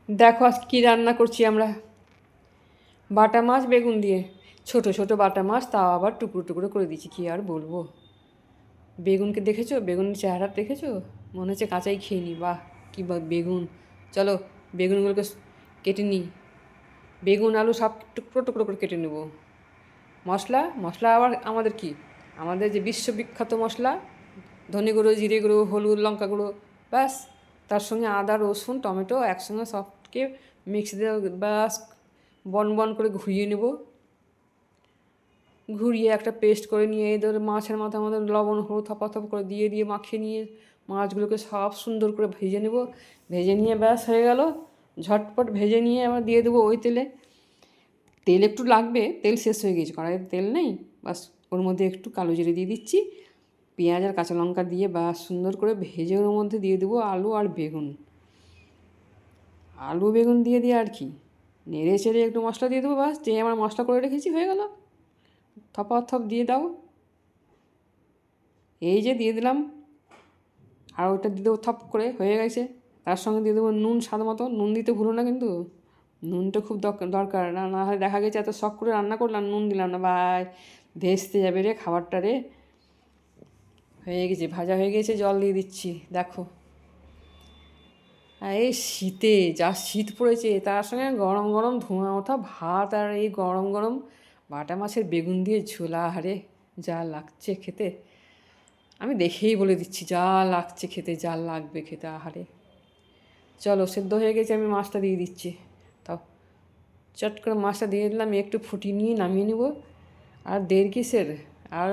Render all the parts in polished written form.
দেখো আজ কী রান্না করছি আমরা। বাটা মাছ বেগুন দিয়ে। ছোট ছোট বাটা মাছ, তাও আবার টুকরো টুকরো করে দিয়েছি, কী আর বলবো। বেগুনকে দেখেছো, বেগুনের চেহারা দেখেছো? মনে হচ্ছে কাঁচাই খেয়ে নি। বাহ, কী বা বেগুন! চলো বেগুনগুলোকে কেটে নিই। বেগুন আলু সব টুকরো টুকরো করে কেটে নেব। মশলা মশলা আবার আমাদের কি, আমাদের যে বিশ্ববিখ্যাত মশলা, ধনে গুঁড়ো, জিরে গুঁড়ো, হলুদ, লঙ্কা গুঁড়ো, ব্যাস। তার সঙ্গে আদা, রসুন, টমেটো একসঙ্গে সবকে মিক্সিতে ব্যাস বন বন করে ঘুরিয়ে নেব। ঘুরিয়ে একটা পেস্ট করে নিয়ে এদের মাছের মাথার মধ্যে লবণ হলুদ থপাথপ করে দিয়ে দিয়ে মাখিয়ে নিয়ে মাছগুলোকে সব সুন্দর করে ভেজে নেব। ভেজে নিয়ে ব্যাস হয়ে গেল। ঝটপট ভেজে নিয়ে আবার দিয়ে দেবো ওই তেলে। তেল একটু লাগবে, তেল শেষ হয়ে গেছে, কড়াইয়ের তেল নেই। বাস ওর মধ্যে একটু কালো জিরে দিয়ে দিচ্ছি, পেঁয়াজ আর কাঁচা লঙ্কা দিয়ে বাস সুন্দর করে ভেজে ওর মধ্যে দিয়ে দেবো আলু আর বেগুন। আলু বেগুন দিয়ে দিয়ে আর কি নেড়ে চেড়ে একটু মশলা দিয়ে দেবো, বাস যে আমার মশলা করে রেখেছি হয়ে গেল। থপ দিয়ে দাও। এই যে দিয়ে দিলাম। আর ওটা দিয়ে দেবো থপ করে, হয়ে গেছে। তার সঙ্গে দিয়ে দেবো নুন স্বাদ মতো, নুন দিতে ভুলো না কিন্তু। নুনটা খুব দরকার, না হলে দেখা গেছে এত শখ করে রান্না করলাম নুন দিলাম না, ভাই ভেস্তে যাবে রে খাবারটা রে। হয়ে গেছে, ভাজা হয়ে গেছে, জল দিয়ে দিচ্ছি দেখো। আর এই শীতে যা শীত পড়েছে, তার সঙ্গে গরম গরম ধোঁয়া ওঠা ভাত আর এই গরম গরম বাটা মাছের বেগুন দিয়ে ঝোলা, হারে যা লাগছে খেতে। আমি দেখেই বলে দিচ্ছি যা লাগছে খেতে, যা লাগবে খেতে, আহারে। চলো সেদ্ধ হয়ে গেছে, আমি মাছটা দিয়ে দিচ্ছি। তাও চট করে মাছটা দিয়ে দিলাম, একটু ফুটিয়ে নিয়ে নামিয়ে নেব। আর দেড় কিসের, আর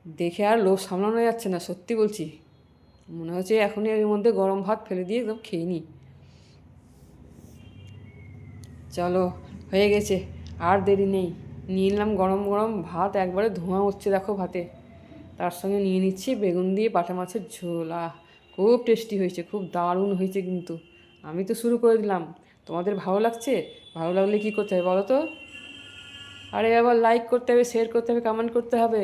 দেখে আর লোভ সামলানো যাচ্ছে না, সত্যি বলছি। মনে হচ্ছে এখনই এর মধ্যে গরম ভাত ফেলে দিয়ে একদম খেয়ে নিই। চলো হয়ে গেছে, আর দেরি নেই। নিয়ে নিলাম গরম গরম ভাত, একবারে ধোঁয়া উঠছে দেখো ভাতে। তার সঙ্গে নিয়ে নিচ্ছি বেগুন দিয়ে বাটা মাছের ঝোল। খুব টেস্টি হয়েছে, খুব দারুণ হয়েছে কিন্তু। আমি তো শুরু করে দিলাম, তোমাদের ভালো লাগছে? ভালো লাগলে কী করতে হবে বলো তো? আরে আবার লাইক করতে হবে, শেয়ার করতে হবে, কমেন্ট করতে হবে,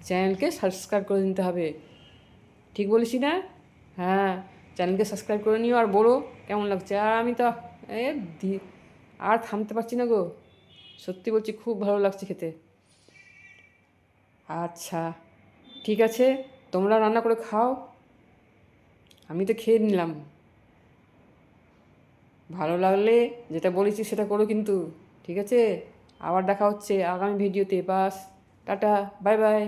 চ্যানেলকে সাবস্ক্রাইব করে নিতে হবে। ঠিক বলেছি না? হ্যাঁ, চ্যানেলকে সাবস্ক্রাইব করে নিও আর বলো কেমন লাগছে। আর আমি তো এ দি আর থামতে পারছি না গো, সত্যি বলছি খুব ভালো লাগছে খেতে। আচ্ছা, ঠিক আছে, তোমরা রান্না করে খাও, আমি তো খেয়ে নিলাম। ভালো লাগলে যেটা বলেছি সেটা করো কিন্তু, ঠিক আছে? আবার দেখা হচ্ছে আগামী ভিডিওতে। বাস, টাটা, বাই বাই।